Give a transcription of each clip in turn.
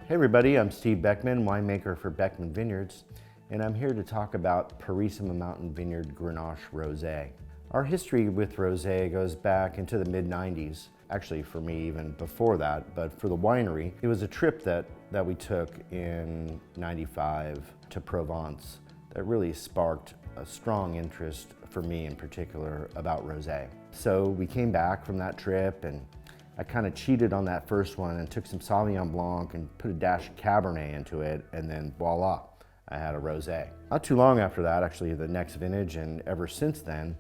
Hey everybody, I'm Steve Beckmen, winemaker for Beckmen Vineyards, and I'm here to talk about Purisima Mountain Vineyard Grenache Rosé. Our history with rosé goes back into the mid-90s. Actually, for me, even before that, but for the winery, it was a trip that we took in '95 to Provence that really sparked a strong interest for me in particular about rosé. So we came back from that trip and I kind of cheated on that first one and took some Sauvignon Blanc and put a dash of Cabernet into it, and then voila, I had a rosé. Not too long after that, actually the next vintage, and ever since then,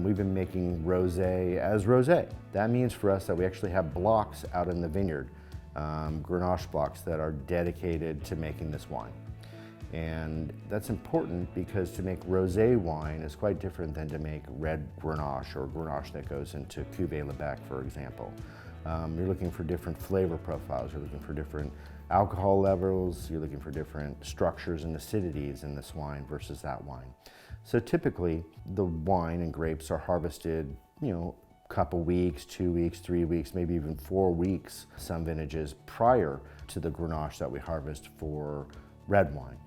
we've been making rosé as rosé. That means for us that we actually have blocks out in the vineyard, Grenache blocks that are dedicated to making this wine. And that's important because to make rosé wine is quite different than to make red Grenache or Grenache that goes into Cuvée Lebec, for example. You're looking for different flavor profiles, you're looking for different alcohol levels, you're looking for different structures and acidities in this wine versus that wine. So typically the wine and grapes are harvested, a couple weeks, 2 weeks, 3 weeks, maybe even 4 weeks, some vintages prior to the Grenache that we harvest for red wine.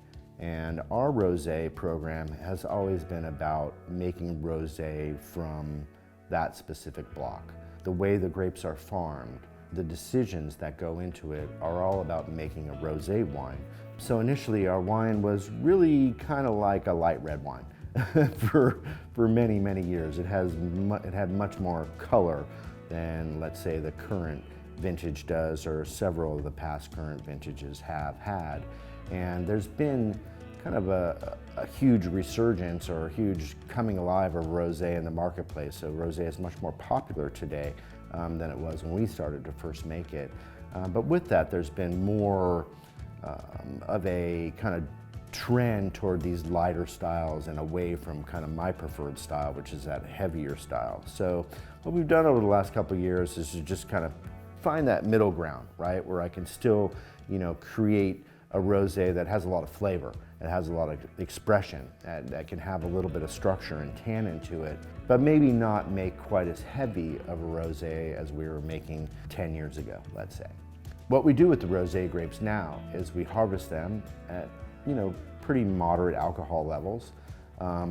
And our rosé program has always been about making rosé from that specific block. The way the grapes are farmed, the decisions that go into it are all about making a rosé wine. So initially our wine was really kind of like a light red wine for many, many years. It had much more color than, let's say, the current vintage does, or several of the past current vintages have had. And there's been kind of a huge resurgence or a huge coming alive of rosé in the marketplace. So rosé is much more popular today than it was when we started to first make it. But with that, there's been more of a kind of trend toward these lighter styles and away from kind of my preferred style, which is that heavier style. So what we've done over the last couple of years is to just kind of find that middle ground, right? Where I can still, create a rosé that has a lot of flavor, it has a lot of expression, that can have a little bit of structure and tannin to it, but maybe not make quite as heavy of a rosé as we were making 10 years ago, let's say. What we do with the rosé grapes now is we harvest them at, pretty moderate alcohol levels,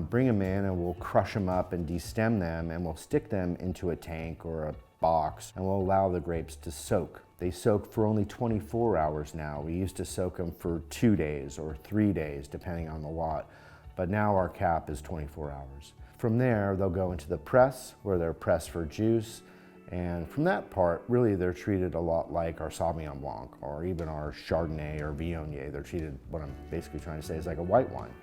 bring them in and we'll crush them up and destem them, and we'll stick them into a tank or a box, and we'll allow the grapes to soak. They soak for only 24 hours now. We used to soak them for 2 days or 3 days, depending on the lot, but now our cap is 24 hours. From there, they'll go into the press, where they're pressed for juice, and from that part, really they're treated a lot like our Sauvignon Blanc or even our Chardonnay or Viognier. They're treated, what I'm basically trying to say, is like a white wine.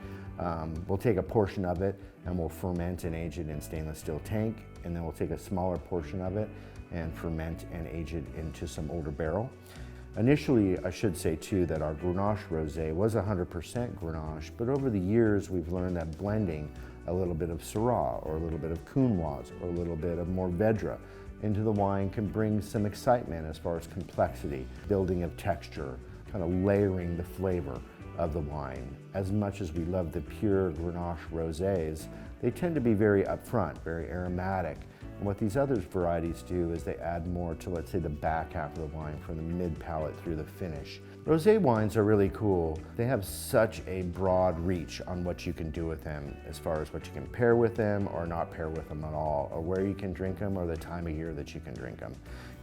We'll take a portion of it and we'll ferment and age it in stainless steel tank, and then we'll take a smaller portion of it and ferment and age it into some older barrel. Initially, I should say too that our Grenache Rosé was 100% Grenache, but over the years we've learned that blending a little bit of Syrah or a little bit of Counoise or a little bit of Mourvèdre into the wine can bring some excitement as far as complexity, building of texture, kind of layering the flavor of the wine. As much as we love the pure Grenache Rosés, they tend to be very upfront, very aromatic. And what these other varieties do is they add more to, let's say, the back half of the wine, from the mid-palate through the finish. Rosé wines are really cool. They have such a broad reach on what you can do with them, as far as what you can pair with them or not pair with them at all, or where you can drink them, or the time of year that you can drink them.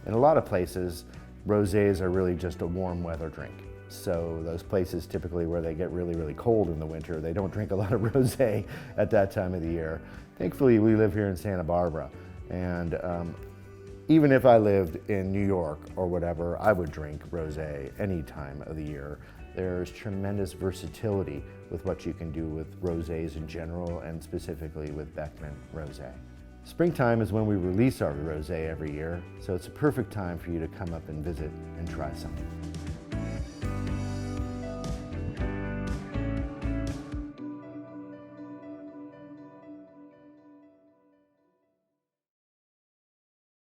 In a lot of places, rosés are really just a warm weather drink. So those places typically where they get really, really cold in the winter, they don't drink a lot of rosé at that time of the year. Thankfully, we live here in Santa Barbara. And even if I lived in New York or whatever, I would drink rosé any time of the year. There's tremendous versatility with what you can do with rosés in general, and specifically with Beckmen Rosé. Springtime is when we release our rosé every year, so it's a perfect time for you to come up and visit and try some.